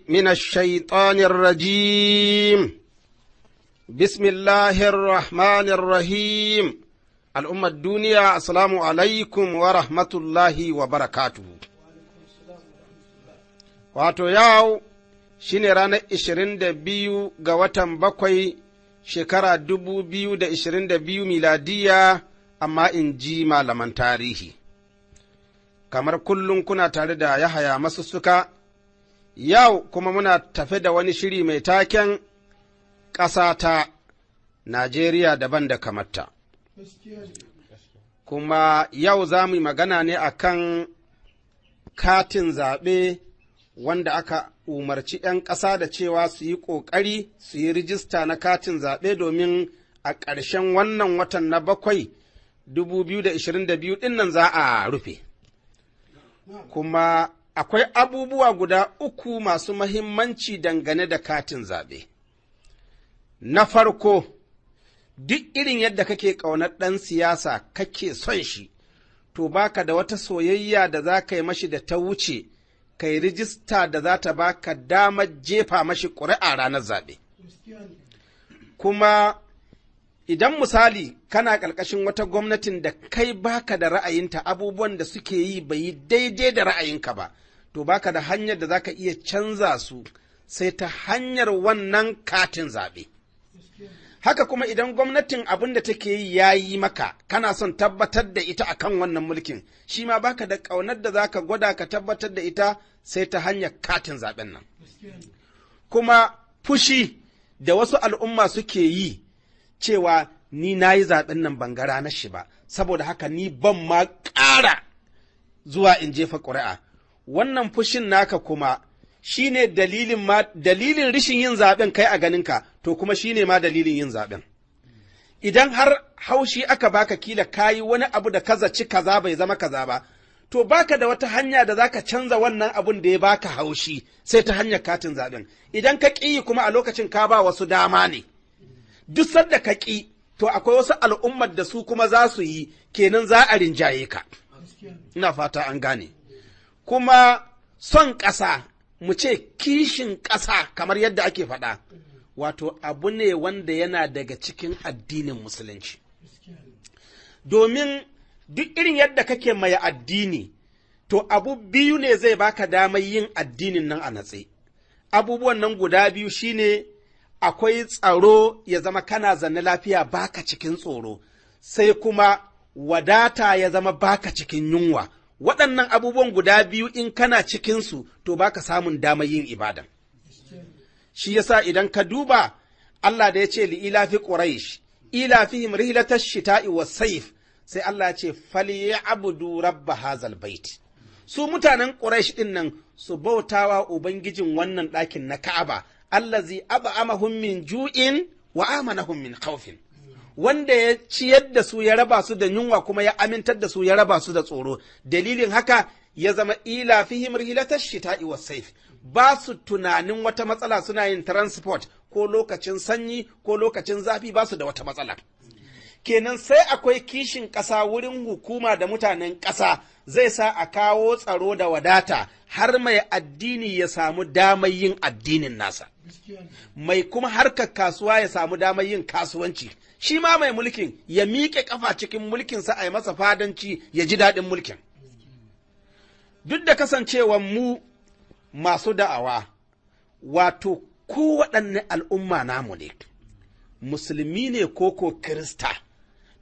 من الشيطان الرجيم بسم الله الرحمن الرحيم الأمة الدنيا السلام عليكم ورحمة الله وبركاته wato yau shine ranar 22 ga watan bakwai shekara 2022 miladiya amma in ji malaman tarihi kamar kullum kuna tare da Yahaya Masussuka. Yau kuma muna tafe da wani shiri mai taken ƙasa ta Najeriya daban da kamarta. Kuma yau za mu yi magana ne a kan katin zaɓe wanda aka umarci ‘yan ƙasa da cewa su yi ƙoƙari su yi rijista na katin zaɓe domin a ƙarshen wannan watan na bakwai 2022 ɗin nan za a rufe. Kuma akwai abubuwa guda uku masu mahimmanci dangane da katin zaɓe. Na farko, duk irin yadda kake ƙaunar ɗan siyasa kake son shi, to baka da wata soyayya da za ka yi mashi da ta wuce, ka yi rijista da za ta baka damar jefa mashi ƙuri'a ranar zaɓe. Kuma idan misali kana ƙarƙashin wata gwamnatin da kai baka da ra'ayinta abubuwan da suke yi bai yi daidai da ra'ayinka ba, to baka da hanyar da za ka iya canza su sai ta hanyar wannan katin zaɓe. Haka kuma idan gwamnatin abin da take yi ya yi maka, kana son tabbatar da ita akan wannan mulkin, shi ma baka da ƙaunar da za ka gwada ka tabbatar da ita sai ta hanyar katin zaɓen nan. Kuma fushi da wasu al'umma suke yi cewa ni na yi zaɓen nan ban ga ranar shi ba, saboda haka ni ban ma ƙara zuwa in jefa ƙuri'a. Wannan fushin naka kuma shi ne dalilin rishin yin zaɓen kai a ganinka, to kuma shi ne ma dalilin yin zaɓen. Idan har haushi aka baka kila kayi wani abu da ka zaci kaza bai zama kaza ba, to baka da wata hanya da zaka canza wannan abun da ya baka haushi sai ta hanyar katin zaɓen. Idan ka ƙi kuma a lokacin ka ba wasu dama ne. Duk sadda ka ƙi, to akwai wasu al'ummar da su kuma za su yi, kenan za a rinjaye ka. Ina fata an gane. Kuma son ƙasa, mu ce kishin ƙasa kamar yadda ake faɗa, wato abu ne wanda yana daga cikin addinin musulunci. Domin duk irin yadda kake mai addini, to abu biyu ne zai baka damar yin addinin nan a natse. Abubuwan nan guda biyu shine akwai tsaro ya zama kana zanne lafiya baka cikin tsoro, sai kuma wadata ya zama baka cikin yunwa. Waɗannan abubuwan guda biyu in kana cikinsu, to baka samun damar yin ibadan. Shi yasa idan ka duba Allah da ya ce li'ilafi Quraish, ilafihim rihlatash shita'i was-sayf, sai Allah ya ce falyabudu rabb hazal bait. Su mutanen Quraish din nan su bautawa ubangijin wannan ɗakin na Ka'aba, allazi ab'amahum min ju'in wa amanahum min khawfin. Wanda ya ciyar da su ya raba su da yunwa kuma ya amintar da su ya raba su da tsoro. Dalilin haka ya zama ila fihim rihlatash shita'i was-sayf. Ba su tunanin wata matsala suna yin transport ko lokacin sanyi ko lokacin zafi ba su da wata matsala. Kenan sai akwai kishin ƙasa wurin hukuma da mutanen ƙasa zai sa a kawo tsaro da wadata har mai addini ya samu damar yin addinin nasa. Mai kuma harkar kasuwa ya samu damar yin kasuwanci. Shi ma mai mulkin ya miƙe ƙafa cikin mulkinsa a yi masa fadanci ya ji daɗin mulkin. Duk da kasancewa mu masu da'awa, wato kowaɗanne al'umma namu ne, musulmi ne ko Kirista,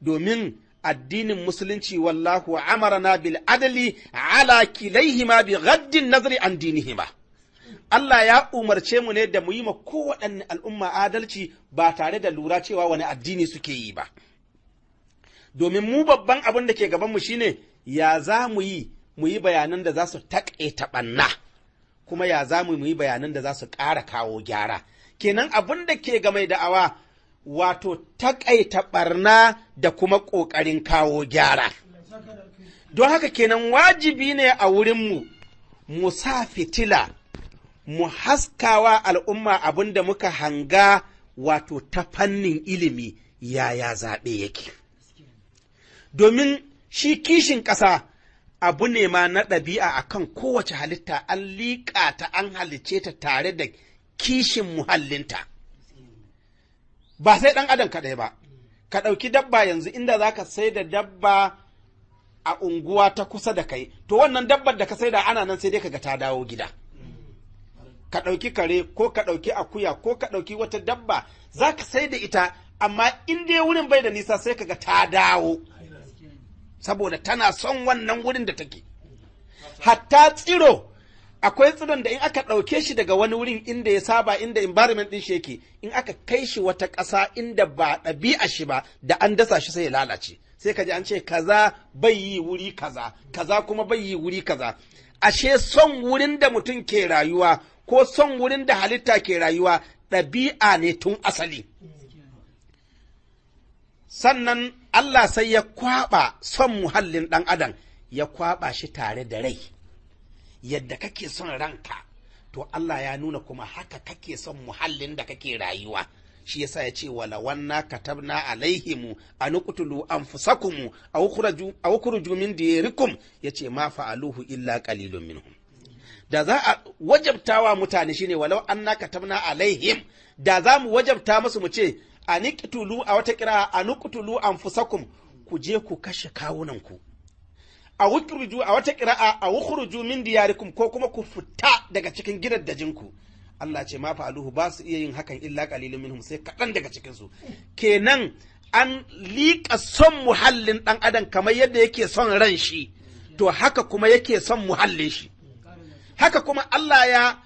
domin addinin musulunci wallahu amarana bil adali ala kilaihima bi gaddin nazari an dinihima. Allah ya umarce mu ne da mu yi ma kowaɗanne al'umma adalci ba tare da lura cewa wani addini suke yi ba. Domin mu babban abin da ke gabanmu shine ya za mu yi bayanan da za su taƙaita ɓanna, kuma ya za mu yi bayanan da za su ƙara kawo gyara. Kenan abin da ke ga mai da'awa wato taƙaita ɓarna da kuma ƙoƙarin kawo gyara. Don haka kenan wajibi ne a wurinmu mu sa fitila, mu haskawa al'umma abin da muka hanga wato ta fannin ilimi yaya zaɓe yake. Domin shi kishin ƙasa abu ne ma na ɗabi'a akan kowace halitta an liƙa ta an halicce ta tare da kishin muhallinta. Ba sai ɗan adam kaɗai ba, ka ɗauki dabba yanzu inda za ka sai da dabba a unguwa ta kusa da kai, to wannan dabbar da ka sai da ana nan sai dai ka ga ta dawo gida. Ka ɗauki kare ko ka ɗauki akuya ko ka ɗauki wata dabba za ka sai da ita, amma in dai wurin bai da nisa sai ka ga ta dawo, saboda tana son wannan wurin da take. Hatta tsiro, akwai tsiron da in aka ɗauke shi daga wani wurin inda ya saba, inda environment ɗin shi yake, in aka kai shi wata ƙasa inda ba ɗabi'a shi ba, da an dasa shi sai ya lalace. Sai ka ji an ce kaza bai yi wuri kaza, kaza kuma bai yi wuri kaza. Ashe son wurin da mutum ke rayuwa ko son wurin da halitta ke rayuwa ɗabi'a ne tun asali. Sannan Allah sai ya kwaɓa son muhallin ɗan adam, ya kwaɓa shi tare da rai. Yadda kake son ranka, to Allah ya nuna kuma haka kake son muhallin da kake rayuwa. Shi yasa ya ce wala wanna katabna alaihimu an uqtulu anfusakum aw ukhruju min diyarikum, yace ma fa'aluhu illa qalilun minhum. Da za a wajabtawa mutane shine walau anna katabna alaihim, da za mu wajabta musu mu ce aniqtulu a wata kira anuqtulu anfusakum, ku je ku kashe kawunanku. A wukhruju a wata kira'a a wukhruju min diyarikum, ko kuma ku fita daga cikin gidaddajinku. Allah ce ma fa'aluhu, ba su iya yin hakan illa qalilun minhum, sai kaɗan daga cikin su. Kenan an liƙa son muhallin ɗan adam kamar yadda yake son ran shi, to haka kuma yake son muhallin shi. Haka kuma Allah ya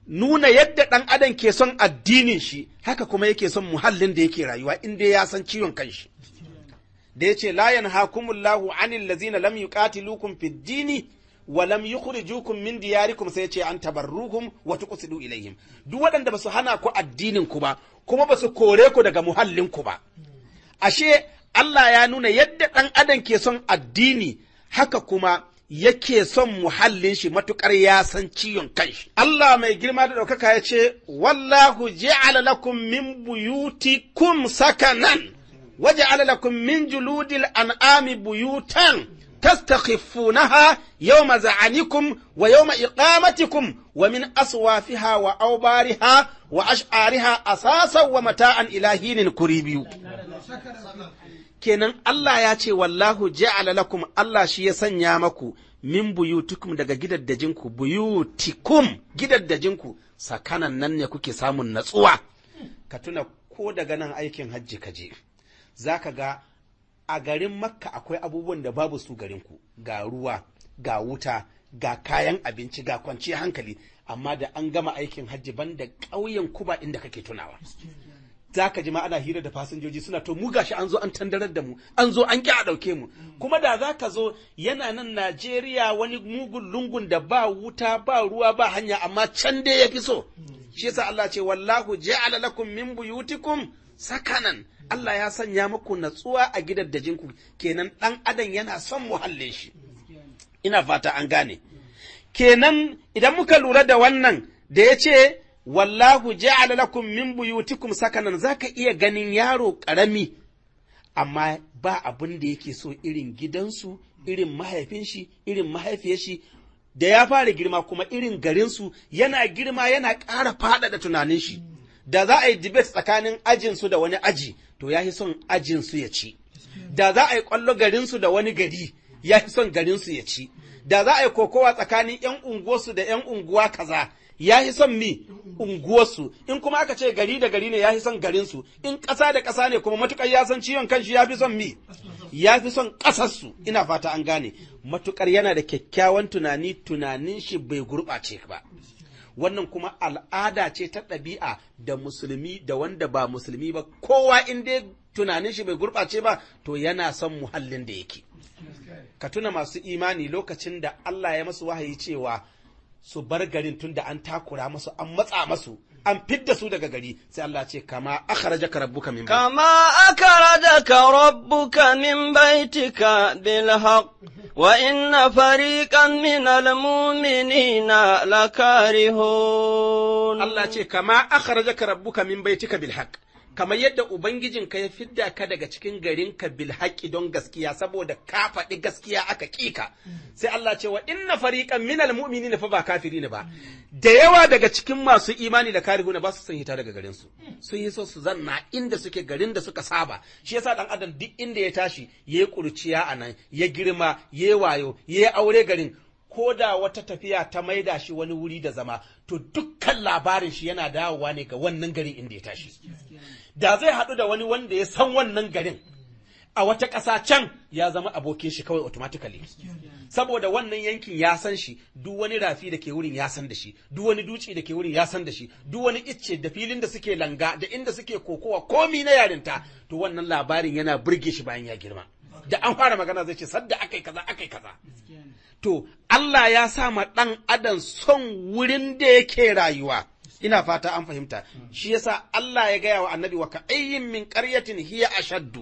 nuna yadda ɗan adam ke son addinin shi, haka kuma yake son muhallin da yake rayuwa, inda ya san ciwon kanshi. Da ya ce la yanhakumullahu anil ladzina lam yuqatilukum fid dini wa lam yukhrijukum min diyarikum, sai ya ce an tabarruhum wa tuqsidu ilaihim. Duk waɗanda ba su hana ku addinin ku ba, kuma ba su kore ku daga muhallin ku ba. Ashe Allah ya nuna yadda ɗan adam ke son addini, haka kuma yake son muhallin shi matuƙar ya san ciwon kanshi. Allah mai girma da ɗaukaka ya ce wallahu ja'ala lakum min buyutikum sakanan وجعل لكم من جلود الأنعام بيوتا تستخفونها يوم زعنكم ويوم إقامتكم ومن أصوافها وأوبارها وأشعارها أساسا ومتاعا إلى حين قريب. kenan Allah ya ce wallahu ja'ala lakum, Allah shi ya sanya maku min buyutikum daga gidaddajinku, buyutikum gidaddajinku, sakanan nan ne kuke samun natsuwa. Ka tuna ko daga nan aikin hajji ka je, za ka ga a garin Makka akwai abubuwan da babu su garinku, ga ruwa, ga wuta, ga kayan abinci, ga kwanciyar hankali, amma da an gama aikin hajji banda ƙauyen Kuba inda kake tunawa. Za ka ji ma ana hira da fasinjoji suna to mu gashi an zo an tandarar da mu, an zo an ƙi a ɗauke mu. Kuma da za ka zo yana nan Najeriya wani mugun lungun da ba wuta, ba ruwa, ba hanya, amma can dai ya fi so. Shi yasa Allah ce wallahu ja'ala lakum min buyutikum sakanan. Allah ya sanya muku natsuwa a gidaddajinku, kenan ɗan adam yana son muhallin shi. Ina fata an gane. Kenan idan muka lura da wannan da ya ce wallahu ja'ala lakum min buyutikum sakanan, zaka iya ganin yaro ƙarami amma ba abin da yake so irin gidansu, irin mahaifin shi, irin mahaifiyar shi, da ya fara girma kuma irin garinsu, yana girma yana ƙara faɗaɗa tunanin shi. Da za a yi debate tsakanin ajinsu da wani aji, to ya fi son ajinsu ya ci. Da za a yi ƙwallo garinsu da wani gari, ya fi son garinsu ya ci. Da za a yi kokowa tsakanin ‘yan unguwarsu da ‘yan unguwa kaza, ya fi son mi unguwarsu. In kuma aka ce gari da gari ne, ya fi son garinsu. In ƙasa da ƙasa ne kuma matuƙar ya san ciwon kanshi, ya fi son mi, ya fi son ƙasarsu. Ina fata an gane. Matuƙar yana da kyakkyawan tunani, tunanin shi bai gurɓace ba. Wannan kuma al'ada ce ta ɗabi'a da musulmi da wanda ba musulmi ba, kowa in dai tunanin shi bai gurɓace ba, to yana son muhallin da yake. Ka tuna masu imani lokacin da Allah ya masu wahayi cewa su bar garin tun da an takura masu, an matsa masu, an fidda su daga gari, sai Allah ce kama akhrajaka rabbuka min baitika, kama akhrajaka rabbuka min baitika bil haqq wa inna fariqan minal mu'minina lakarihun. Allah ce kama akhrajaka rabbuka min baitika bil haqq, kamar yadda ubangijinka ya fidda ka daga cikin garinka bil haqqi don gaskiya saboda ka faɗi gaskiya aka kika sai Allah ce wa inna fariqan minal mu'minina fa ba kafirin ba da yawa daga cikin masu imani da karihuna ba su son hita daga garin su sun yi so su zanna inda suke garin da suka saba shi yasa dan adam duk inda ya tashi yayi kurciya anan ya girma yayi wayo yayi aure garin ko da wata tafiya ta maida shi wani wuri da zama to dukkan labarin shi yana dawowa ne ga wannan garin inda ya tashi da zai haɗu da wani wanda ya san wannan garin a wata ƙasa can ya zama abokin shi kawai automatically saboda wannan yankin ya san shi duk wani rafi da ke wurin ya san da shi duk wani duci da ke wurin ya san da shi duk wani icce da filin da suke langa da inda suke kokowa komi na yarinta to wannan labarin yana burge shi bayan ya girma da an fara magana zai ce sadda akai kaza to Allah ya sa ma ɗan adam son wurin da yake rayuwa ina fata an fahimta shi yasa Allah ya gaya wa annabi wa ka'ayyin min qaryatin hiya ashaddu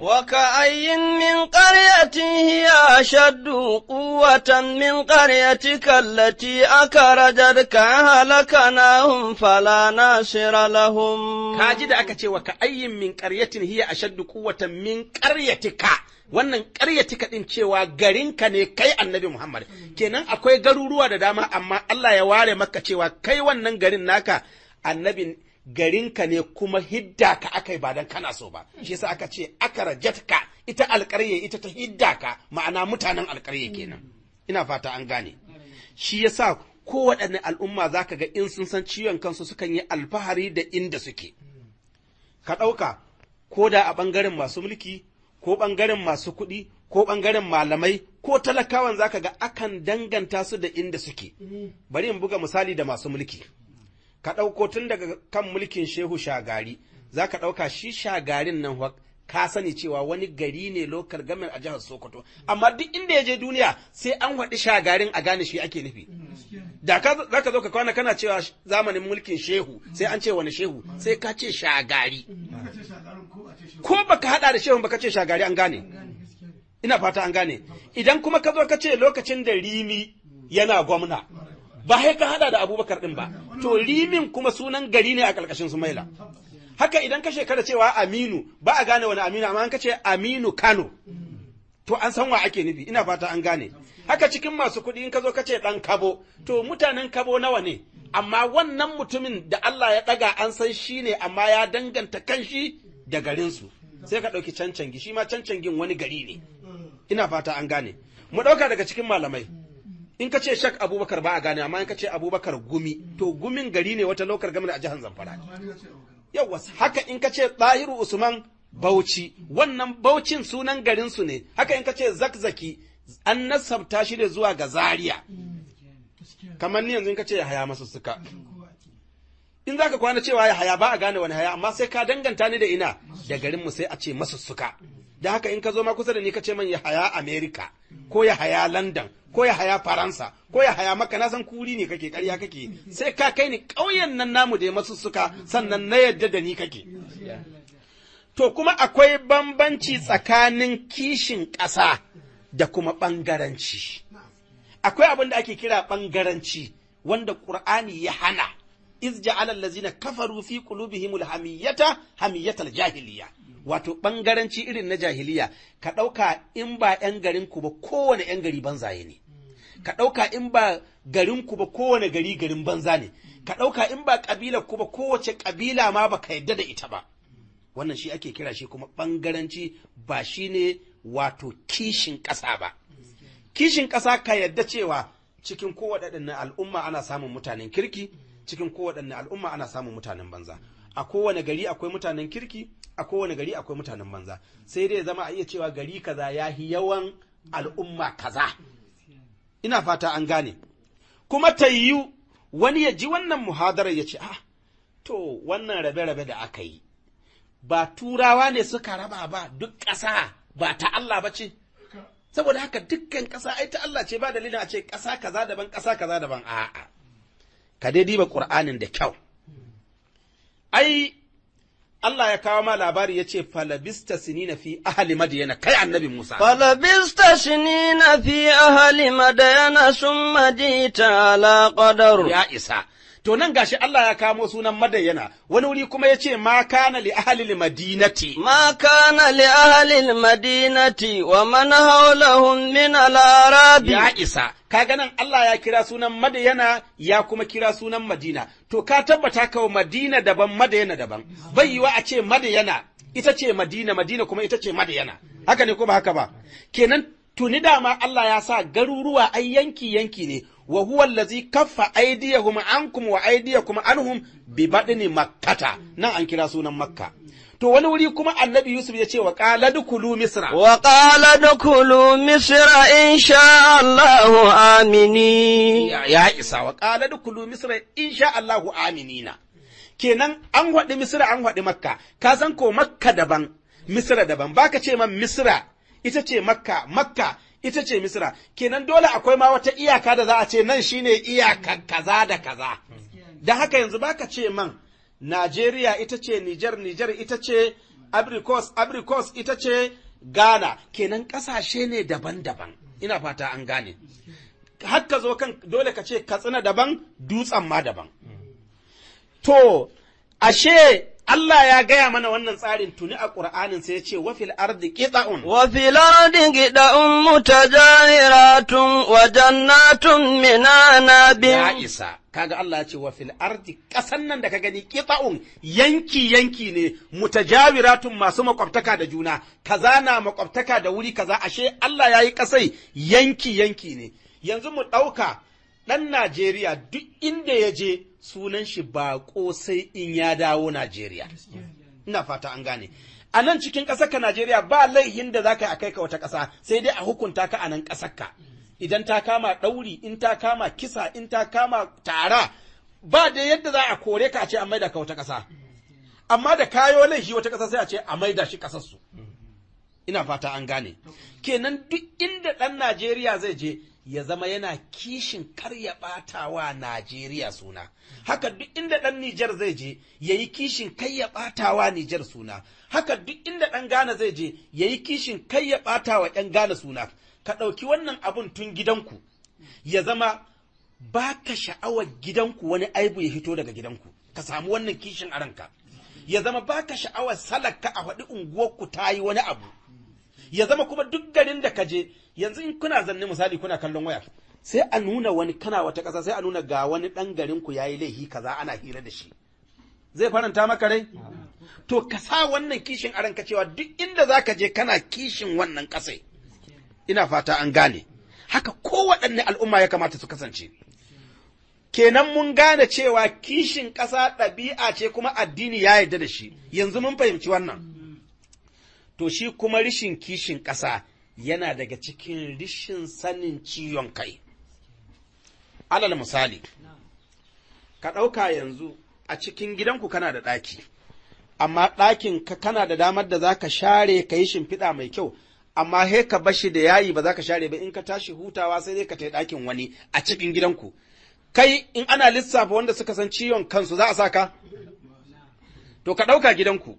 quwwatan min qaryatika allati akhrajatka halakanahum fala nasira lahum kaji da aka ce wa ka'ayyin min qaryatin hiya ashaddu quwwatan min qaryatika wannan ƙaryatika ɗin cewa garinka ne kai annabi Muhammad kenan akwai garuruwa da dama amma Allah ya ware maka cewa kai wannan garin naka annabin garinka ne kuma hidda ka akai ba dan kana so ba shi yasa aka ce aka rajatka ita alƙarye ita ta hidda ka ma'ana mutanen alƙarye kenan ina fata an gane shi yasa kowaɗanne al'umma zaka ga in sun san ciwon kansu sukan yi alfahari da inda suke ka ɗauka ko da a ɓangaren masu mulki ko ɓangaren masu kuɗi, ko ɓangaren malamai, ko talakawan zaka ga akan danganta su da inda suke. Bari in buga misali da masu mulki. Ka ɗauko tun daga kan mulkin Shehu Shagari, za ka ɗauka shi Shagarin nan ka sani cewa wani gari ne lokal gamin a jihar Sokoto. Amma duk inda ya je duniya sai an waɗi Shagarin a gane shi ake nufi. Da za ka zo ka kwana kana cewa zamanin mulkin Shehu, sai an ce wani Shehu, sai ka ce Shagari. Ko baka hada da shehun baka ce Shagari an gane ina fata an gane idan kuma ka zo ka ce lokacin da Rimi yana gwamna ba sai ka hada da Abubakar din ba to Rimin kuma sunan gari ne a karkashin Sumaila haka idan ka shekara cewa Aminu ba a gane wani Aminu amma an ka ce Aminu Kano to an san wa ake nufi ina fata an gane haka cikin masu kuɗi in ka zo ka ce dan Kabo to mutanen Kabo nawa ne amma wannan mutumin da Allah ya ɗaga an san shi ne amma ya danganta kanshi da garinsu sai ka ɗauki cancangi shi ma cancangin wani gari ne ina fata an gane mu ɗauka daga cikin malamai in ka ce Shak Abubakar ba a gane amma in ka ce Abubakar Gumi to Gumin gari ne wata lokar gami a jihar Zamfara yawa haka in ka ce Tahiru Usman Bauchi wannan Baucin sunan garinsu ne haka in ka ce Zakzaki an nasabta shi ne zuwa ga Zaria kamar ni yanzu in ka ce Yahaya Masussuka in za ka kwana cewa Yahaya ba a gane wani haya amma sai ka danganta ni da ina da garinmu sai a ce Masussuka da haka in ka zo ma kusa da ni ka ce man Yahaya America ko Yahaya London ko Yahaya Faransa ko Yahaya Makka na san kuri ne kake ƙarya kake sai ka kai ni ƙauyen nan namu da Masussuka sannan na yadda da ni kake to kuma akwai bambanci tsakanin kishin ƙasa da kuma ɓangaranci akwai abin da ake kira ɓangaranci wanda Ƙur'ani ya hana iz ja'ala allazina kafaru fi qulubihimul hamiyatal jahiliya wato ɓangaranci irin na jahiliya ka ɗauka in ba ƴan garin ku ba kowane ƴan gari banzaye ne ka ɗauka in ba garin ku ba kowane gari garin banza ne ka ɗauka in ba ƙabilar ku ba kowace ƙabila ma baka yadda da ita ba wannan shi ake kira shi kuma ɓangaranci ba shine wato kishin ƙasa ba kishin ƙasa ka yadda cewa cikin kowaɗanne al'umma ana samun mutanen kirki cikin kowaɗanne al'umma ana samun mutanen banza a kowane gari akwai mutanen kirki a kowane gari akwai mutanen banza sai dai zama a iya cewa gari kaza yahi yawan al'umma kaza ina fata an gane kuma tayyu wani ya ji wannan muhadarar ya ce to wannan rabe-rabe da aka yi ba turawa ne suka raba ba duk ƙasa ba ta Allah ba ce saboda haka dukkan ƙasa ai ta Allah ce ba dalilin a ce ƙasa kaza daban ƙasa kaza daban a'a ka dai diba Qur'anin da kyau ai Allah ya kawo ma labari ya ce falabista sinina fi ahli madiyana kai annabi Musa falabista sinina fi ahli madiyana summa jita ala qadar ya isa To nan gashi Allah ya kamo sunan Madayana, wani wuri kuma ya ce ma kana li ahlil madinati. Ma kana li ahlil madinati wa man hawlahum min al-arabi. Ya isa, kaga nan Allah ya kira sunan Madayana ya kuma kira sunan Madina. To ka tabbata kawo Madina daban Madayana daban. Bai yiwa a ce Madayana ita ce Madina, Madina kuma ita ce Madayana. Haka ne ko ba haka ba? Kenan tuni dama Allah ya sa garuruwa ai yanki ne. Wa huwa allazi kaffa aydiyahum ankum wa aydiyakum anhum bi badni makkata. Nan an kira sunan Makka. To wani wuri kuma Annabi Yusuf ya ce wa qala dukulu misra. Wa qala dukulu misra insha Allahu amini. Ya isa wa qala dukulu misra insha Allahu aminina. Kenan an waɗi Misra an waɗi Makka. Ka san ko Makka daban, Misra daban. Baka ce man Misra ita ce Makka, Makka ita ce Misra, kenan dole akwai ma wata iyaka da za a ce nan shine iyaka kaza da kaza. Da haka yanzu baka ce man Najeriya ita ce Niger ita ce Abrikos ita ce Ghana, kenan ƙasashe ne daban-daban. Ina fata an gane. Haka zo kan dole ka ce Katsina daban, Dutsen ma daban. To, ashe Allah ya gaya mana wannan tsarin tuni a Ƙur'anin sai ya ce wa fil ardi qita'un mutajahiratun wa jannatun min anabin. Ya isa kaga Allah ya ce wa fil ardi ƙasan nan da ka gani qita'un yanki ne mutajawiratun masu makwabtaka da juna, kaza na makwabtaka da wuri kaza, ashe Allah ya yi ƙasai yanki ne. Yanzu mu ɗauka ɗan Najeriya duk inda ya je sunan shi baƙo sai in ya dawo Najeriya. Ina fata an gane. A nan cikin ƙasarka Najeriya ba laihin da za ka yi a kai ka wata ƙasa, sai dai a hukunta ka a nan ƙasarka. Idan ta kama ɗauri, in ta kama kisa, in ta kama tara, ba da yadda za a kore ka a ce a maida ka wata ƙasa. Amma da kayo laihi wata ƙasa sai a ce a maida shi ƙasarsu. Ina fata an gane. Kenan duk inda ɗan Najeriya zai je, ya zama yana kishin kar ya ɓata wa Najeriya suna. Haka duk inda ɗan Nijar zai je, ya yi kishin kai ya ɓata wa Nijar suna. Haka duk inda ɗan Ghana zai je, ya yi kishin kai ya ɓata wa ‘yan Ghana suna. Ka ɗauki wannan abun tun gidanku, ya zama ba ka sha'awar gidanku wani aibu ya hito daga gidanku. Ka samu wannan kishin a ranka. Ya zama ba ka sha'awar salakka a faɗi unguwarku ta yi wani abu. Ya zama kuma duk garin da ka je, yanzu in kuna zanne misali kuna kallon waya, sai a nuna wani kana wata ƙasa, sai a nuna ga wani ɗan garinku ya yi laihi kaza ana hira da shi. Zai faranta maka rai? To ka sa wannan kishin a ranka cewa duk inda za ka je kana kishin wannan ƙasai. Ina fata an gane. Haka kowaɗanne al'umma ya kamata su kasance. Kenan mun gane cewa kishin ƙasa ɗabi'a ce kuma addini ya yarda da shi. Yanzu mun fahimci wannan. To shi kuma rishin kishin ƙasa yana daga cikin rishin sanin ciwon kai. Alal misali, ka ɗauka yanzu a cikin gidanku kana da ɗaki, amma ɗakin ka kana da damar da za ka share ka yi shimfiɗa mai kyau, amma he ka bashi da yayi ba za ka share ba, in ka tashi hutawa sai dai ka tai ɗakin wani a cikin gidanku. Kai in ana lissafa wanda suka san ciwon kansu za a sa ka? To ka ɗauka gidanku.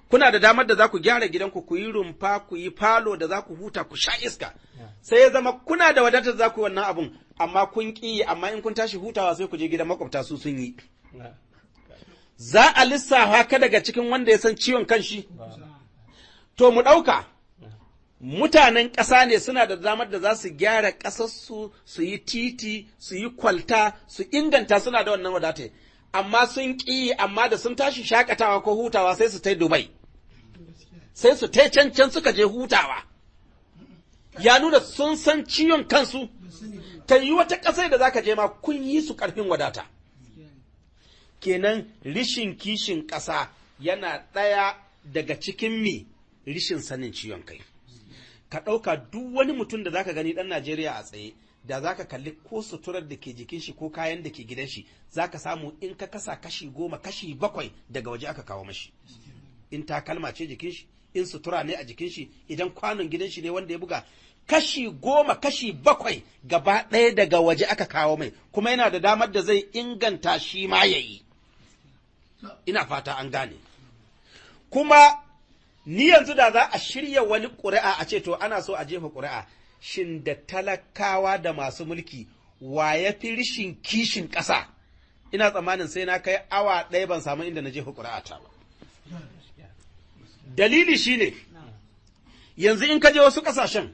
Kuna da damar da za ku gyara gidanku, ku yi rumfa, ku yi falo da za ku huta, ku sha iska. Sai ya zama kuna da wadatar za ku yi wannan abun, amma kun ƙi, amma in kun tashi hutawa sai ku je gidan makwabta su sun yi. Za a lissafa ka daga cikin wanda ya san ciwon kanshi? To mu ɗauka, mutanen ƙasa ne suna da damar da za su gyara ƙasarsu, su yi titi, su yi kwalta, su inganta, suna da wannan wadatar. Amma sun ƙi, amma da sun tashi shakatawa ko hutawa sai su tai Dubai. Sai su tai can suka je hutawa. Ya nuna sun san ciwon kansu, kan yi wata ƙasar da za ka je ma kun yi su ƙarfin wadata. Kenan rishin kishin ƙasa yana ɗaya daga cikin rishin sanin ciwon kai. Ka ɗauka duk wani mutum da za ka gani ɗan Najeriya a tsaye, da za ka kalli ko suturar da ke jikin shi ko kayan da ke gidan shi, za ka samu in ka kasa kashi 10, kashi 7 daga waje aka kawo mashi. In takalma ce jikin shi, in sutura ne a jikin shi, idan kwanon gidan shi ne wanda ya buga, kashi 10, kashi 7 gaba ɗaya daga waje aka kawo mai, kuma yana da damar da zai inganta shi ma ya yi. Ina fata an gane. Kuma ni yanzu da za a shirya wani ƙuri'a a ce to ana so a jefa ƙuri'a, shin da talakawa da masu mulki wa ya fi rishin kishin ƙasa? ina tsammanin sai na kai awa ɗaya ban samu inda na je ƙuri'ata ba. Dalili shine yanzu in ka je wasu ƙasashen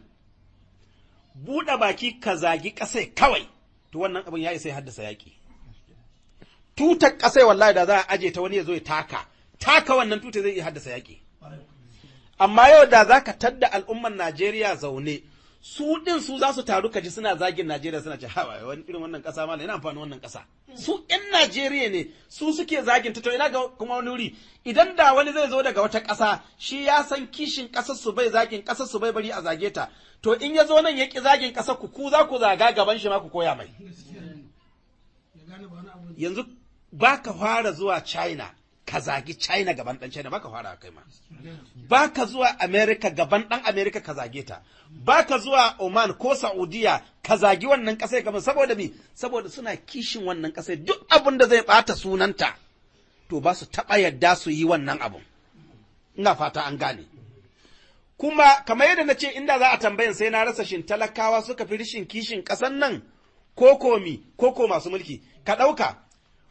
buɗe baki ka zagi ƙasai kawai, to wannan abin ya isa ya haddasa yaƙi. Tutar ƙasai wallahi da za a aje ta wani ya zo ya taka wannan tutar zai iya haddasa yaƙi. Amma yau da za ka tadda al'ummar Najeriya zaune, su ɗin su za su taru kaji suna zagin Najeriya suna ce, hawa wani irin wannan ƙasa ma ina amfani wannan ƙasa. Su ‘yan Najeriya ne, su suke zagin ta, to ina ga kuma wani wuri, idan da wani zai zo daga wata ƙasa, shi ya san kishin ƙasar su bai zagin ƙasar su bai bari a zage ta, to in ya zo nan ya ƙi zagin ƙasar ku za ku zaga gaban shi ma ku koya mai. Yanzu ba ka fara zuwa China, ka zagi China gaban ɗan China, ba ka fara kai ma. Ba ka zuwa Amerika gaban ɗan Amerika ka zage ta. Ba ka zuwa Oman ko Saudiya ka zagi wannan ƙasai gaban, saboda me? Saboda suna kishin wannan ƙasai, duk abin da zai ɓata sunanta, to ba su taɓa yadda su yi wannan abun. Ina fata an gane. Kuma kamar yadda na ce inda za a tambayin sai na rasa shin talakawa suka fi rishin kishin ƙasan nan ko masu mulki. Ka ɗauka,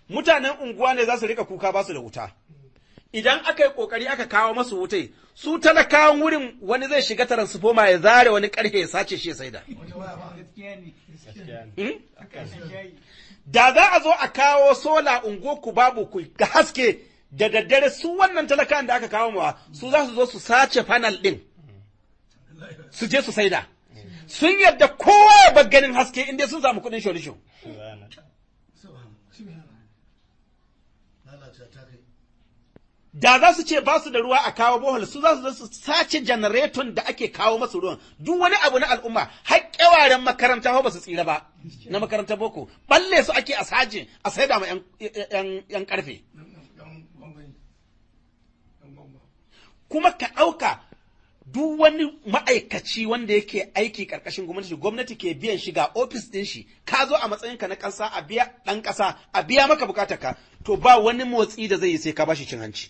mutanen unguwa ne za su rika kuka ba su da wuta. Idan aka yi ƙoƙari aka kawo masu wutai, su talakawan wurin wani zai shiga taransifoma ya zare wani ƙarfe ya sace shi ya saida. Da za a zo a kawo sola unguwarku babu ku ga haske da daddare, su wannan talakawan da aka kawo mawa su za su zo su sace fanal ɗin su je su saida. Sun yadda kowa ya bar ganin haske inda sun samu kuɗin shorisho. Da za su ce ba su da ruwa a kawo bohol, su za su zo su sace janareton da ake kawo masu ruwan. Duk wani abu na al'umma, har ƙyawaren makaranta ba su tsira ba, na makarantar boko, balle su ake a saje a saida ma ‘yan ƙarfe. Kuma ka ɗauka duk wani ma'aikaci wanda yake aiki ƙarƙashin gwamnati ke biyan shi ga ofis ɗin shi, ka zo a matsayinka na ƙasa a biya ɗan ƙasa a biya maka bukatarka, to ba wani motsi da zai yi sai ka bashi cin hanci.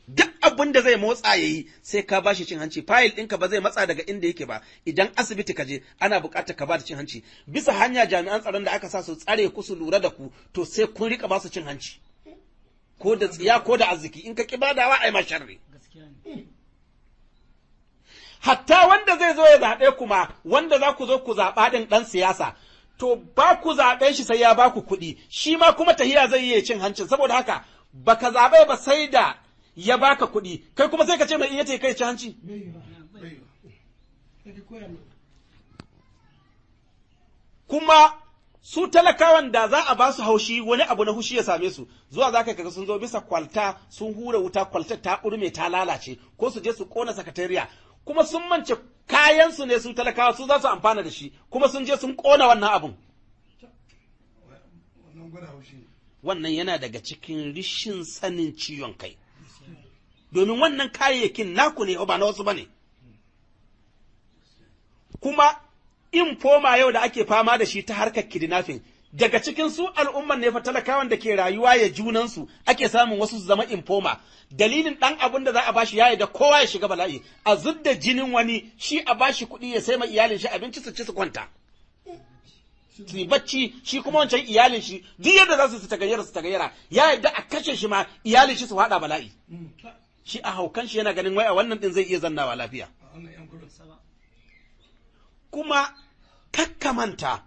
Duk abin da zai motsa ya yi sai ka bashi cin hanci, fayil ɗinka ba zai matsa daga inda yake ba, idan asibiti ka je ana buƙatar ka ba da cin hanci, bisa hanya jami'an tsaron da aka sa su tsare ku su lura da ku, to sai kun rika ba su cin hanci, ko da tsiya ko da arziki, in ka ƙi badawa ai ma sharri. Hatta wanda zai zo ya zaɓe kuma, wanda za ku zo ku zaɓa ɗin ɗan siyasa, to ba ku zaɓen shi sai ya ba ku kuɗi, shi ma kuma tahiya zai yi cin hancin, saboda haka baka zaɓe ba sai da ya baka kuɗi, kai kuma sai ka ce mai in yace kai ci hanci. Kuma su talakawan da za a ba su haushi wani abu na hushi ya same su, zuwa za ka kaga sun zo bisa kwalta sun hura wuta, kwaltar ta ƙurme ta lalace, ko su je su ƙona sakatariya, kuma sun mance kayansu ne su talakawa su za su amfana da shi, kuma sun je sun ƙona wannan abun. Wannan yana daga cikin rishin sanin ciwon kai, domin wannan kayayyakin naku ne ba na wasu ba ne. Kuma infoma yau da ake fama da shi ta harkar kidnapping, daga cikin su al'umman ne fa talakawan da ke rayuwa ya junansu ake samun wasu su zama infoma. Dalilin ɗan abin da za a bashi yayi da kowa ya shiga bala'i, a zudda jinin wani shi a bashi kuɗi ya sai ma iyalin shi abinci su ci su kwanta. Su yi bacci shi kuma wancan iyalin shi duk yadda za su tagayyara ya yadda a kashe shi ma iyalin shi su haɗa bala'i. Shi a haukan shi yana ganin wai a wannan ɗin zai iya zannawa lafiya. Kuma kakkamanta,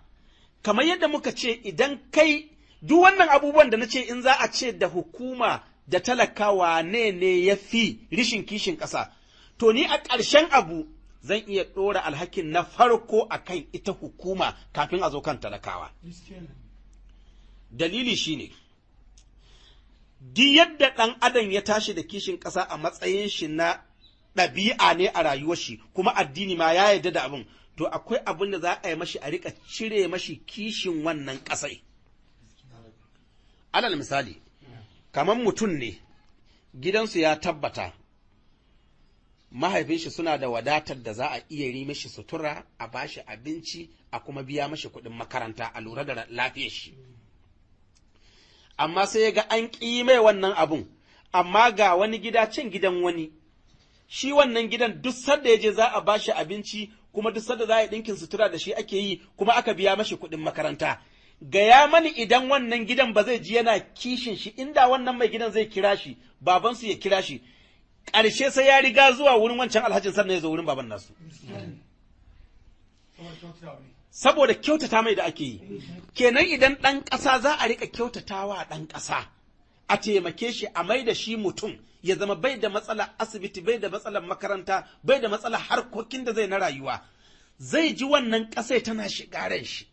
kamar yadda muka ce idan kai duk wannan abubuwan da na ce in za a ce da hukuma da talakawa ne ya fi rishin kishin ƙasa, to ni a ƙarshen abu zan iya ɗora alhakin na farko a kan ita hukuma kafin a zo kan talakawa. Dalili shi ne, duk yadda ɗan adam ya tashi da kishin ƙasa a matsayin shi na ɗabi'a ne a rayuwar shi, kuma addini ma ya yarda da abin, to akwai abin da za a yi mashi a riƙa cire mashi kishin wannan ƙasai. Alal misali, kamar mutum ne, gidansu ya tabbata, mahaifin shi suna da wadatar da za a iya yi mashi sutura, a bashi abinci, a kuma biya mashi kuɗin makaranta, a lura da lafiyar shi. Amma sai ya ga an ƙi mai wannan abun, amma ga wani gida can gidan wani, shi wannan gidan duk sanda ya je za a bashi abinci, kuma duk sanda za a yi ɗinkin sutura da shi ake yi, kuma aka biya mashi kuɗin makaranta. gaya mani idan wannan gidan ba zai ji yana kishin shi, inda wannan mai gidan zai kira shi, babansu ya kira shi, ƙarshe sai ya riga zuwa wurin wancan alhajin sannan ya zo wurin baban nasu. Saboda kyautata mai da ake yi. Kenan idan ɗan ƙasa za a riƙa kyautatawa ɗan ƙasa, a taimake shi a mai da shi mutum, ya zama bai da matsalar asibiti, bai da matsalar makaranta, bai da matsalar harkokin da zai na rayuwa, zai ji wannan ƙasai tana shiga ran shi.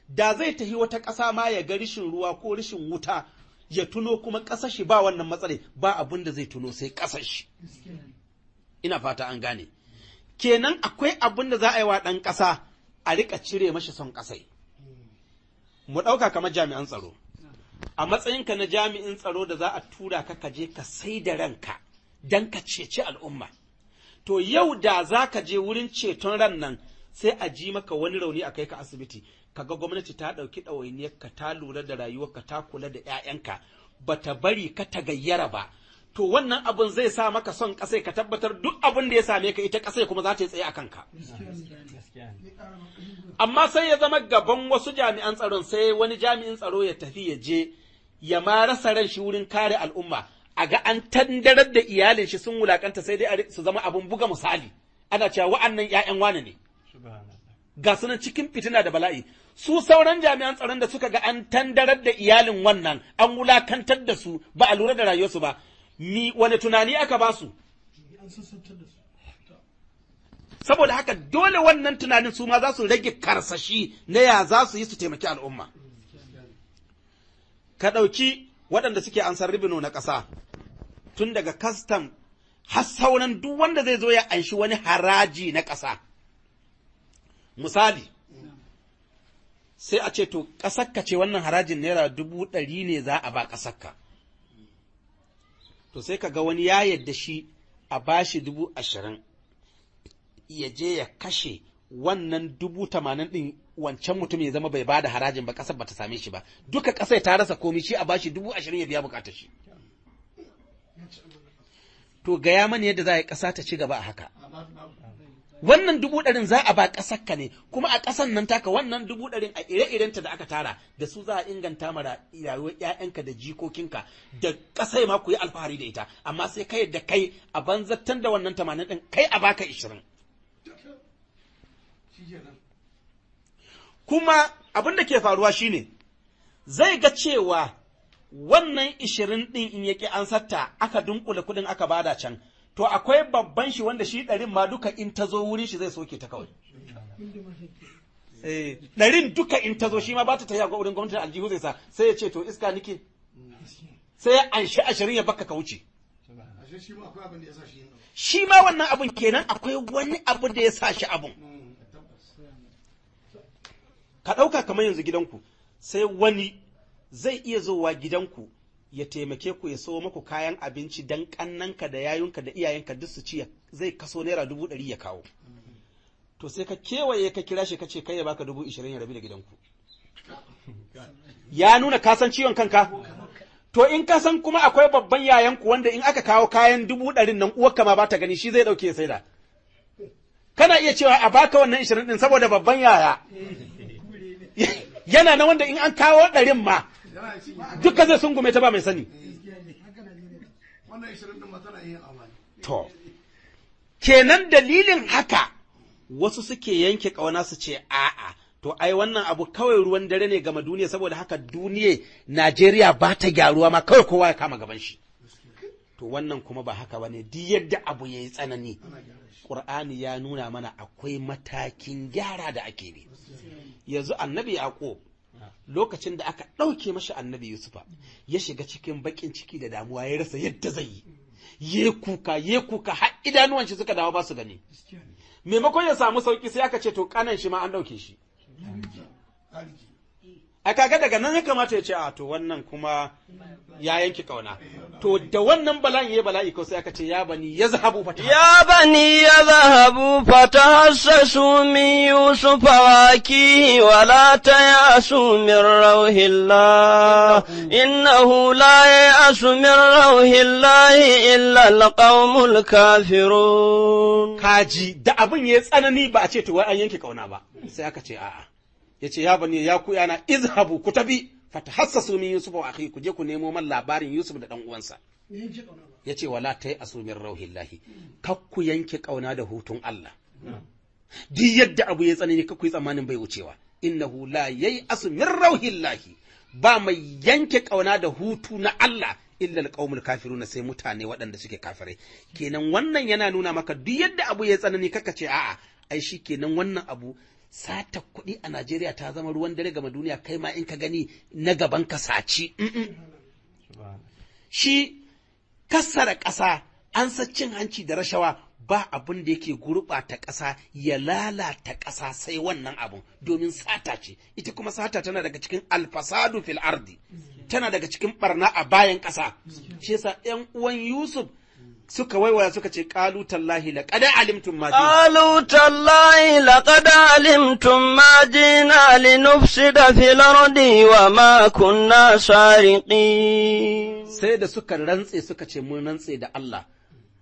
Da zai tafi wata ƙasa ma ya ga rishin ruwa ko rishin wuta, ya tuno kuma ƙasar shi ba wannan matsalai, ba abin da zai tuno sai ƙasar shi. Ina fata an gane. Kenan akwai abin da za a yi wa ɗan ƙasa a riƙa cire mashi son ƙasai. Mu ɗauka kamar jami'an tsaro. A matsayinka na jami'in tsaro da za a tura ka kaje ka sai da ranka don ka ceci al'umma. To yau da za ka je wurin ceton ran nan sai a ji maka wani rauni a kai ka asibiti, kaga gwamnati ta ɗauki ɗawainiyarka, ta lura da rayuwarka, ta kula da ‘ya'yanka, ba ta bari ka ta gayyara ba. To wannan abin zai sa maka son ƙasai, ka tabbatar duk abin da ya same ka ita ƙasai kuma za ta yi tsaye a kanka. Amma sai ya zama gaban wasu jami'an tsaron, sai wani jami'in tsaro ya tafi ya je ya ma rasa ran shi wurin kare al'umma, a ga an tandarar da iyalin shi sun wulakanta, sai dai su zama abin buga misali, ana cewa wa'annan ‘ya'yan wane ne. Ga sunan cikin fitina da bala'i, su sauran jami'an tsaron da suka ga an tandarar da iyalin wannan, an wulakantar da su, ba a lura da rayuwarsu ba, wani tunani aka ba su? Saboda haka dole wannan tunanin su ma za su rage karsashi na ya za su yi su taimaki al'umma. Ka ɗauki waɗanda suke ansar ribino na ƙasa, tun daga kastam har sauran duk wanda zai zo ya anshi wani haraji na ƙasa. Misali, sai a ce to ƙasarka ce wannan harajin naira 100,000 ne za a ba ƙasarka. To sai ka ga wani ya yadda shi a bashi 20,000, ya je ya kashe wannan 80,000 ɗin wancan mutum ya zama bai ba da harajin ba, ƙasar ba ta same shi ba. Duka ƙasar ta rasa komi, shi a bashi 20,000 ya biya bukatar shi. To gaya mani yadda za a yi ƙasa ta ci gaba a haka. Wannan 100,000 za a ba ƙasarka ne, kuma a ƙasan nan taka wannan 100,000 a ire-irenta da aka tara, da su za a inganta mara rayuwar ‘ya'yanka da jikokinka, da ƙasai ma ku yi alfahari da ita, amma sai kai da kai a banzattan da wannan 80 ɗin, kai a baka 20. Kuma abin da ke faruwa shine, zai ga cewa wannan 20 ɗin in yake an satta aka dunkule kuɗin aka bada can, to akwai babban shi wanda shi 100 ma duka in ta zo wurin shi zai soke ta kawai. 100 duka in ta zo shi ma ba ta tafiya ga wurin gwamnatin aljihu zai sa, sai ya ce to iska nike, sai ya anshi 20 ya baka ka wuce. Shi ma wannan abun kenan akwai wani abu da ya sa shi abun. Ka ɗauka kamar yanzu gidanku, sai wani zai iya zowa gidanku ya taimake ku ya sayo maku kayan abinci dan kannanka da yayunka da iyayenka duk su ci, zai kaso naira 100,000 ya kawo. To sai ka kewaye ka kira shi ka ce kai ya baka 20,000 ya rabi da gidanku. Ya nuna ka san ciwon kanka? To in ka san kuma akwai babban yayanku wanda in aka kawo kayan 100,000 nan uwarka ma ba ta gani, shi zai dauke ya saida. Kana iya cewa a baka wannan 20 din saboda babban yaya. Yana na wanda in an kawo 100 ma duka zai sungume ta ba mai sani. To, kenan dalilin haka wasu suke yanke ƙauna su ce a'a, to ai wannan abu kawai ruwan dare ne gama duniya, saboda haka duniya Najeriya ba ta gyaruwa ma, kawai kowa ya kama gaban shi. To wannan kuma ba haka bane, duk yadda abu ya yi tsanani, Ƙur'ani ya nuna mana akwai matakin gyara da ake bi. Yanzu annabi Yaqub lokacin da aka ɗauke mashi annabi Yusufa, ya shiga cikin baƙin ciki da damuwa, ya rasa yadda zai yi, ye kuka har idanuwan shi suka dawo ba su gani. Maimakon ya samu sauki sai aka ce to kanan shi ma an ɗauke shi. A kaga daga nan ya kamata ya ce a to wannan kuma ya yanki kauna. To da wannan bala'in ya bala'i ko sai aka ce ya bani yazhabu fatahassasu min yusufa wa akihi wa la tayasu min rauhillah innahu la yasu min rauhillah illa alqaumul kafirun. Kaji da abin ya tsanani ba a ce to wai an yanke kauna ba, sai aka ce a'a yace ya bani ya ku yana izhabu ku tafi fatahassasu min Yusuf wa akhi, ku je ku nemo man labarin Yusuf da dan uwansa. Yace wala tai asumin rauhillahi, kakku yanke kauna da hutun Allah. Duk yadda abu ya tsanani kakku yi tsammanin bai wucewa. Innahu la yayi asumin rauhillahi, ba mai yanke kauna da hutu na Allah illa alqaumul kafiruna, sai mutane waɗanda suke kafirai. Kenan wannan yana nuna maka duk yadda abu ya tsanani kaka ce a'a ai shi kenan wannan abu sata kuɗi a Najeriya ta zama ruwan dare gama duniya, kai ma in ka gani na gaban ka saci. Shi kassara ƙasa, an sa cin hanci da rashawa ba abin da yake gurɓata ƙasa ya lalata ƙasa sai wannan abun, domin sata ce. Ita kuma sata tana daga cikin alfasadu fil ardi, tana daga cikin barna a bayan ƙasa. Shi yasa ƴan uwan Yusuf suka waiwaya suka ce qalu tallahi laqad alimtum ma qalu tallahi laqad alimtum ma jina linufsida fil ardi wa ma kunna sariqin. Sai da suka rantse suka ce mun rantse da Allah,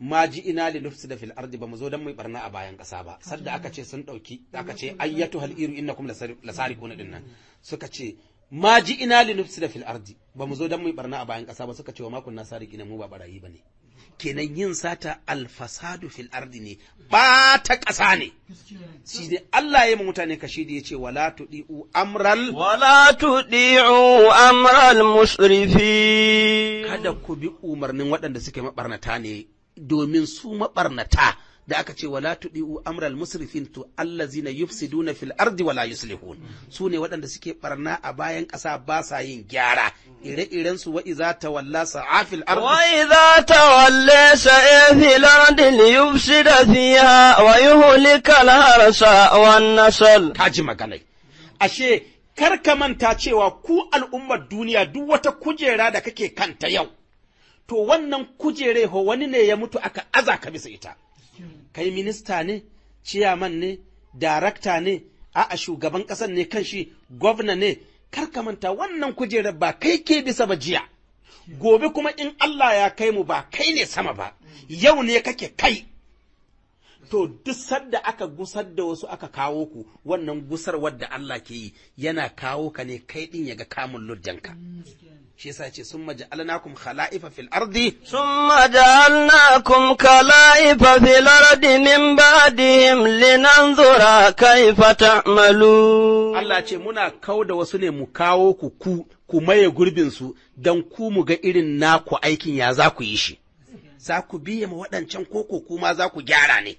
ma ji ina linufsida fil ardi, bamu zo dan mu barna a bayan ƙasa ba. Sadda aka ce sun dauki, aka ce ayyatu hal iru innakum lasariquna dinnan, suka ce ma ji ina linufsida fil ardi, bamu zo dan mu barna a bayan ƙasa ba. Suka ce wa ma kunna sariqina, mu ba barayi bane. Kenan yin sata alfasadu fil ardi ne, ba ta ƙasa ne. Shi ne Allah ya yi mutane kashi da ya ce wala tudi'u amral musrifi, kada ku bi umarnin waɗanda suke mabarnata ne, domin su mabarnata da aka ce wala tudi'u amral musrifin, to allazina yufsiduna fil ardi wala yuslihun, su ne waɗanda suke barna a bayan ƙasa ba sa yin gyara. Ire-iren su wa iza tawalla sa'a fil ardi, wa iza tawalla sa'a fil ardi liyufsida fiha wa yuhlika al-harsa wan nasl. Kaji maganai. Ashe kar ka manta cewa ku al'ummar duniya duk wata kujera da kake kanta yau, to wannan kujere ho wani ne ya mutu aka aza ka bisa ita. Kai minista ne, ciyaman ne, darakta ne, a'a shugaban ƙasar ne kan shi, gwamna ne, kar ka manta wannan kujerar ba kai ke bisa ba jiya, gobe kuma in Allah ya kai mu ba kai ne sama ba, yau ne kake kai. To duk sadda aka gusar da wasu aka kawo ku, wannan gusar wadda Allah ke yi yana kawo ka ne kai ɗin ya ga kamun luddanka. Shi yasa ce summa ja'alnakum khala'ifa fil ardi, summa ja'alnakum khala'ifa fil ardi min ba'dihim linanzura kayfa ta'malun. Allah ce muna kauda wasu ne mu kawo ku maye gurbin su dan ku mu ga irin naku aikin ya za ku yi shi. Za ku biye ma waɗancan koko kuma za ku gyara ne.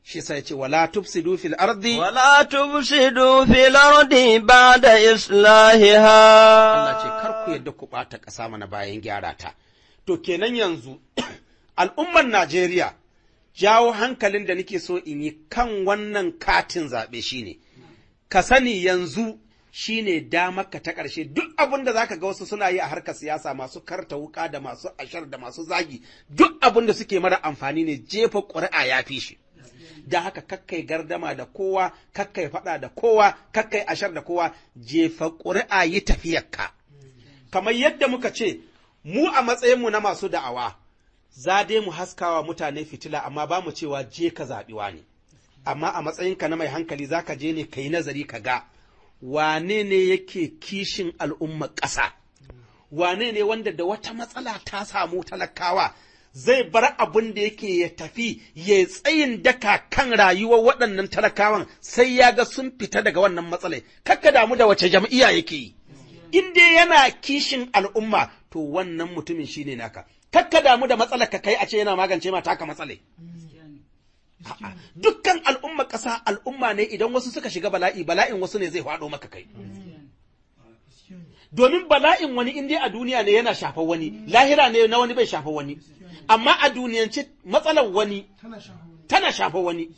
Shi sai ce wala tufsidu fil ardi ba'da islahiha. Allah ce kar ku yadda ku bata ƙasa mana bayan gyara ta. To kenan yanzu al'ummar Najeriya jawo hankalin da nake so in yi kan wannan katin zaɓe shine, ka sani yanzu shine damarka ta ƙarshe. Duk abin da zaka ga wasu suna yi a harkar siyasa, masu karta wuka da masu ashar da masu zagi, duk abin da suke mara amfani ne, jefa ƙuri'a ya fi shi. Da haka kakkai gardama da kowa, kakkai faɗa da kowa, kakkai ashar da kowa, jefa ƙuri'a yi tafiyarka. Kamar yadda muka ce, mu a matsayinmu na masu da'awa, za dai mu haskawa mutane fitila, amma ba mu cewa je ka zaɓiwa ne. Amma a matsayinka na mai hankali za ka je ne ka yi nazari ka ga, wane ne yake kishin al'ummar ƙasa? Wane ne wanda da wata matsala ta samu talakawa zai bar abin da yake ya tafi ya tsayin daka kan rayuwar waɗannan talakawan sai ya ga sun fita daga wannan matsalai. Kakka damu da wace jam'iyya yake yi, in dai yana kishin al'umma to wannan mutumin shine naka. Kakka damu da matsalar ka kai a ce yana magance ma taka matsalai. Dukkan al'umma ƙasa al'umma ne, idan wasu suka shiga bala'in wasu ne zai faɗo maka kai. Domin bala'in wani in dai a duniya ne yana shafa wani, lahira ne na wani bai shafa wani. Amma a duniyance matsalar wani tana shafa wani.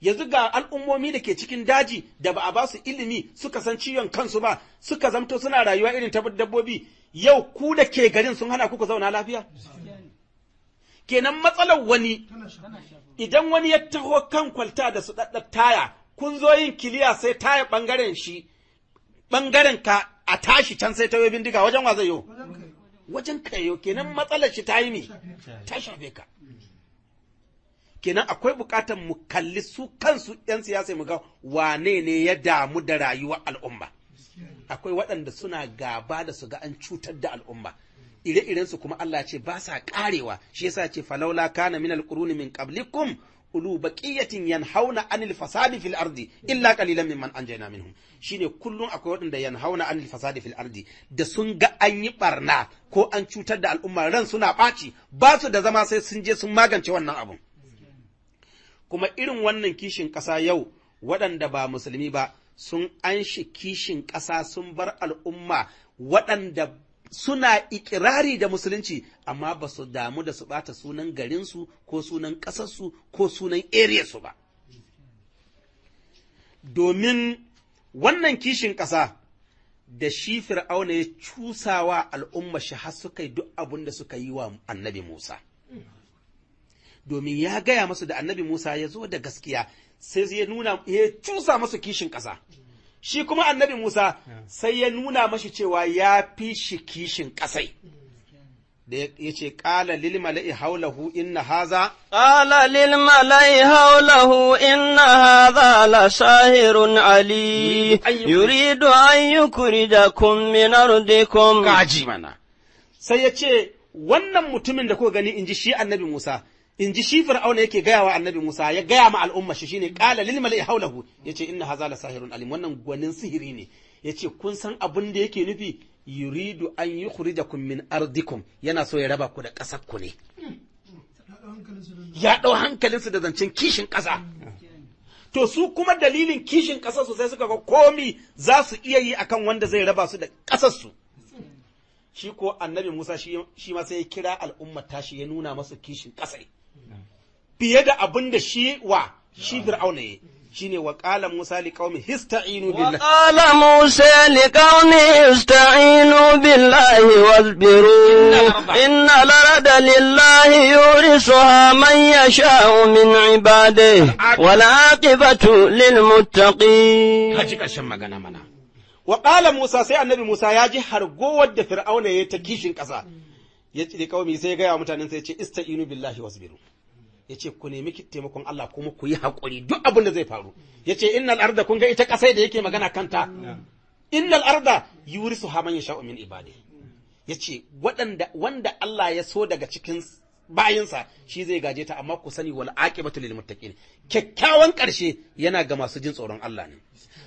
Yanzu ga al'ummomi da ke cikin daji da ba a ba su ilimi suka san ciwon kansu ba, suka zamto suna rayuwa irin ta dabbobi, yau ku da ke garin sun hana ku zauna lafiya? Kenan matsalar wani, idan wani ya taho kan kwalta da su ɗaɗɗar taya, kun zo yin kiliya sai taya ɓangaren shi, ɓangaren ka a tashi can sai ta yi bindiga, wajen wa zai yo? Wajen kayo. Kenan matsalar shi ta yi mi? Ta shafe ka. kenan akwai bukatar mu kalli su kansu 'yan siyasa mu ga wane ne ya damu da rayuwar al'umma. Akwai waɗanda suna gaba da su ga an cutar da al'umma, ire-irensu kuma Allah ce ba sa ƙarewa, shi yasa ce falaula kana minal quruni min qablikum ulu baqiyatin yanhauna anil fasadi fil ardi illa qalilan mimman anjayna minhum. Shine kullum akwai waɗanda yanhauna anil fasadi fil ardi, da sun ga an yi barna ko an cutar da al'umma ran suna ɓaci, ba su da zama sai sun je sun magance wannan abun. Kuma irin wannan kishin ƙasa yau waɗanda ba musulmi ba sun anshi kishin ƙasa sun bar al'umma waɗanda suna ikirari da musulunci amma ba su damu da su ɓata sunan garinsu ko sunan ƙasarsu ko sunan eriyarsu ba. Domin wannan kishin ƙasa da shi Fir'auna ya cusawa al'umma shi har suka yi duk abin da suka yi wa annabi Musa. Domin ya gaya masu da annabi Musa ya zo da gaskiya sai ya nuna ya cusa masu kishin ƙasa. Shi kuma annabi Musa sai ya nuna mashi cewa ya fi shi kishin ƙasai. Da ya ce, ƙala lil mala'i haulahu inna haza. Ƙala lil mala'i haulahu inna haza la sahirun ali, yuridu an yukrijakum min ardikum. Kaji mana. Sai ya ce, wannan mutumin da kuka gani in ji shi annabi Musa, in ji shi Fir'auna yake gaya wa annabi Musa, ya gaya ma al'umma shi shine qala lil mala'i hawlahu, yace inna hadha la sahirun alim, wannan gwanin sihiri ne. Yace kun san abin da yake nufi, yuridu an yukhrijakum min ardikum, yana so ya raba ku da ƙasar ku ne. Ya ɗau hankalinsu da zancen kishin ƙasa. To su kuma dalilin kishin ƙasar su sai suka ga komi za su iya yi akan wanda zai raba su da ƙasar su. Shi ko annabi Musa shi ma sai ya kira al'ummar tashi ya nuna masu kishin ƙasai. Fiye da abin da shi Fir'auna ya shine wa qala Musa liqaumi ista'inu billahi. Wa qala Musa liqaumi ista'inu billahi wasbiru inna al-arda lillahi yurisuha man yasha'u min ibadihi wal aqibatu lil muttaqin. Kaji ƙarshen magana mana. Wa qala Musa, sai annabi Musa ya ji hargowar da Fir'auna ya ta kishin ƙasa. Ya ce kawai sai ya gaya wa mutanen sai ya ce ista'inu billahi wasbiru. Ya ce ku nemi taimakon Allah kuma ku yi haƙuri duk abin da zai faru. Ya ce innal arda, kun ga ita ƙasai da yake magana kanta. Innal arda yurisuha man yasha'u min ibadihi. Ya ce wanda Allah ya so daga cikin bayinsa shi zai gaje ta, amma ku sani wal aqibatu lil muttaqin. Kyakkyawan ƙarshe yana ga masu jin tsoron Allah ne.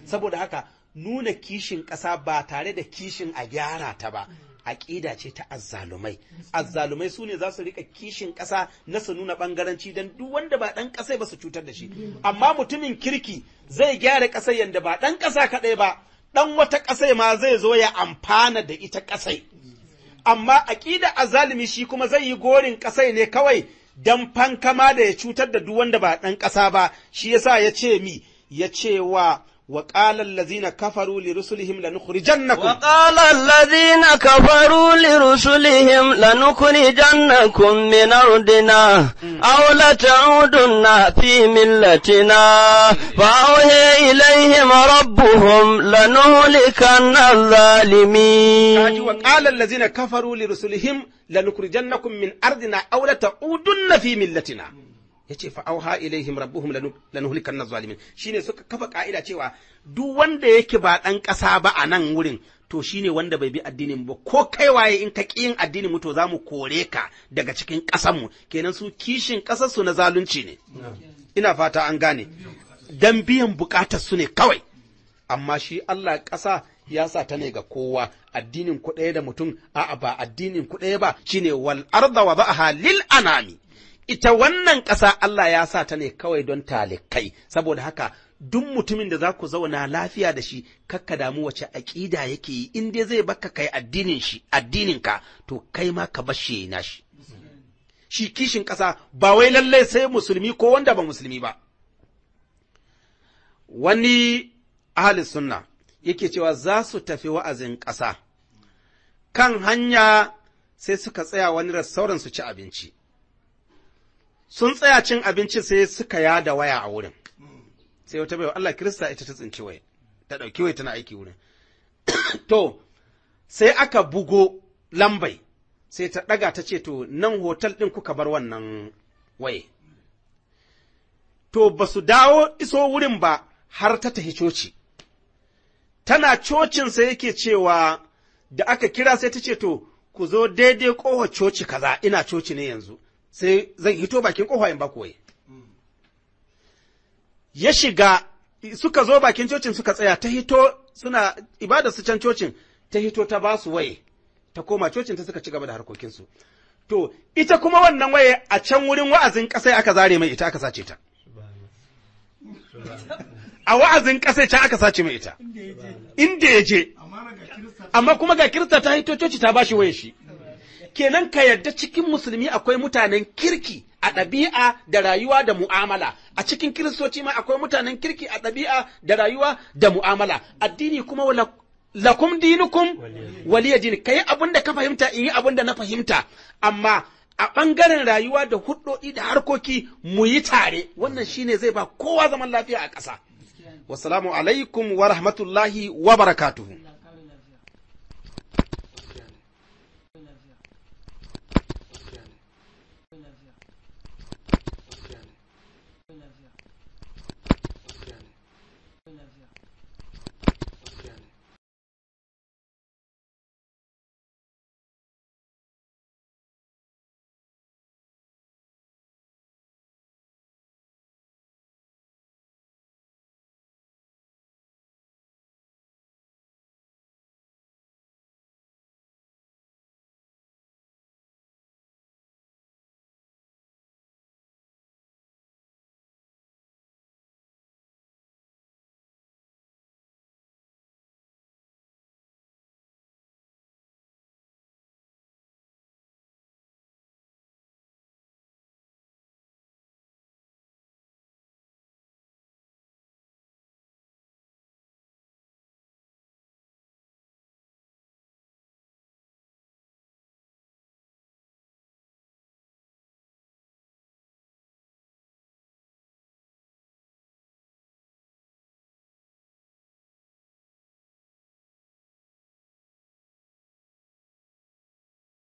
Saboda haka nuna kishin ƙasa ba tare da kishin a gyara ta ba, aƙida ce ta azzalumai. Azzalumai su ne za su riƙa kishin ƙasa na su nuna ɓangaranci don duk wanda ba ɗan ƙasai ba su cutar da shi. Amma mutumin kirki zai gyara ƙasai yanda ba ɗan ƙasa kaɗai ba, ɗan wata ƙasai ma zai zo ya amfana da ita ƙasai. Amma aƙida azzalumi shi kuma zai yi gorin ƙasai ne kawai don fankama da ya cutar da duk wanda ba ɗan ƙasa ba. Shi yasa ya ce ya ce wa وقال الذين كفروا لرسلهم لنخرجنكم من أرضنا أو لتعودن في ملتنا فأوحي إليهم ربهم لنهلكن الظالمين. وقال الذين كفروا لرسلهم لنخرجنكم من أرضنا أو لتعودن في ملتنا. Yace fa auha ilaihim rabbuhum lanuhlikanna zalimin, shine suka kafa ka'ida cewa duk wanda yake ba dan ƙasa ba a nan wurin to shine wanda bai bi addinin ba, ko kai waye in ka ƙi yin addinin mu to zamu kore ka daga cikin ƙasar mu. Kenan su kishin ƙasar su na zalunci ne. Ina fata an gane, dan biyan bukatar su ne kawai. Amma shi Allah ƙasa ya sa ta ne ga kowa, addinin ku ɗaya da mutum, a'a ba addinin ku ɗaya ba, shine wal arda wada'aha lil anami. Ita wannan ƙasa Allah ya sa ta ne kawai don talikai, saboda haka duk mutumin da za ku zauna lafiya da shi, kakka damu wace aƙida yake yi, in dai zai baka kai addininka, to kai ma ka bashe na shi. Shi kishin ƙasa ba wai lallai sai musulmi ko wanda ba musulmi ba. Wani ahli sunna yake cewa za su tafi wa'azin ƙasa, kan hanya sai suka tsaya wani restaurant su ci abinci. Sun tsaya cin abinci sai suka yada waya a wurin. Sai wata baiwa Allah Kirista ita ta tsinci waya, ta ɗauki waya tana aiki wurin. To, sai aka bugo lambai, sai ta ɗaga ta ce, to, nan hotel ɗin kuka bar wannan waye. to ba su dawo iso wurin ba har ta tafi coci. Tana cocinsa yake cewa da aka kira sai ta ce to, ku zo daidai ƙofa coci kaza, ina coci ne yanzu, sai zan hito bakin ƙofa in ba ku waye. Ya shiga, suka zo bakin cocin suka tsaya, ta hito suna ibada su can cocin, ta hito ta ba su waye, ta koma cocin ta suka ci gaba da harkokinsu. To, ita kuma wannan waye a can wurin wa'azin ƙasai aka zare mai ita aka sace ta. A wa'azin ƙasai can aka sace mai ita, inda ya je, amma kuma ga Kirista ta hito coci ta ba shi waye shi. Kenan ka yarda cikin musulmi akwai mutanen kirki a ɗabi'a da rayuwa da mu'amala, a cikin kiristoci ma akwai mutanen kirki a ɗabi'a da rayuwa da mu'amala, addini kuma lakum dinukum waliya dini, ka yi abin da ka fahimta in yi abin da na fahimta, amma a ɓangaren rayuwa da hudodi da harkoki mu yi tare, wannan shine zai ba kowa zaman lafiya a ƙasa. Wassalamu alaikum wa rahmatullahi wa barakatuhu.